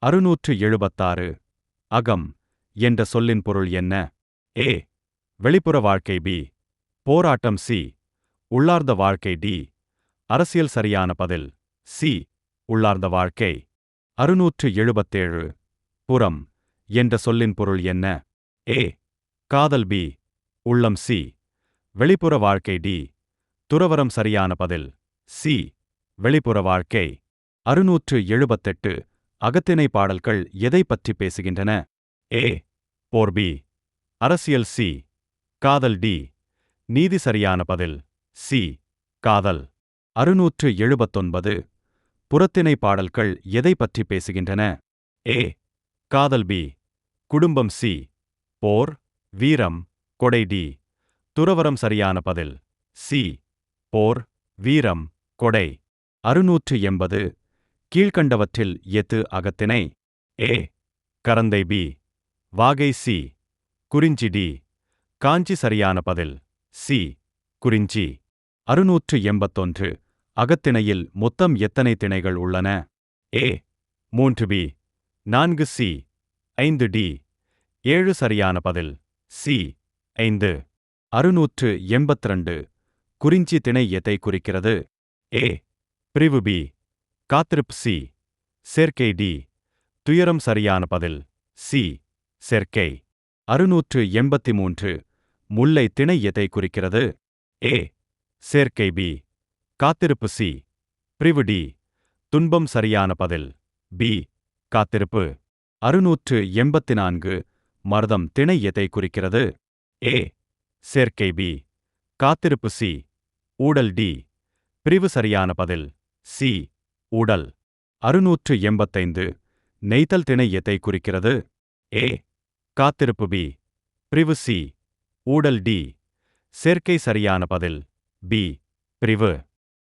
676 அகம் என்ற சொல்லின் பொருள் என்ன? ஏ. வெளிப்புற வாழ்க்கை. பி. போராட்டம். சி. உள்ளார்ந்த வாழ்க்கை. டி. அரசியல். சரியான பதில் சி. உள்ளார்ந்த வாழ்க்கை. 677 புறம் என்ற சொல்லின் பொருள் என்ன? ஏ. காதல். பி. உள்ளம். சி. வெளிப்புற வாழ்க்கை. டி. துறவறம். சரியான பதில் சி. வெளிப்புற வாழ்க்கை. 678 அகத்திணை பாடல்கள் எதை பற்றி பேசுகின்றன? ஏ. போர். பி. அரசியல். சி. காதல். டி. நீதி. சரியான பதில் சி. காதல். 679 புறத்திணை பாடல்கள் எதை பற்றி பேசுகின்றன? ஏ. காதல். பி. குடும்பம். சி. போர், வீரம், கொடை. டி. துறவறம். சரியான பதில் சி. போர், வீரம், கொடை. 680 கீழ்க்கண்டவற்றில் எது அகத்திணை? ஏ. கரந்தை. பி. வாகை. சி. குறிஞ்சி. டி. காஞ்சி. சரியான பதில் சி. குறிஞ்சி. 681 அகத்திணையில் மொத்தம் எத்தனை திணைகள் உள்ளன? ஏ. 3. பி. 4. சி. 5. டி. 7. சரியான பதில் சி. 5. 682 குறிஞ்சி திணை எதை குறிக்கிறது? ஏ. பிரிவு. பி. காத்திருப்பு. சி. சேர்க்கை. டி. துயரம். சரியான பதில் சி. சேர்க்கை. 683 முல்லை திணை எதை குறிக்கிறது? ஏ. சேர்க்கை. பி. காத்திருப்பு. சி. பிரிவு. டி. துன்பம். சரியான பதில் பி. காத்திருப்பு. 684 மருதம் திணை எதை குறிக்கிறது? ஏ. சேர்க்கை. பி. காத்திருப்பு. சி. ஊடல். டி. பிரிவு. சரியான பதில் சி. ஊடல். 685 நெய்தல் திணை எதை குறிக்கிறது? ஏ. காத்திருப்பு. பி. பிரிவு. சி. ஊடல். டி. சேர்க்கை. சரியான பதில் பி. பிரிவு.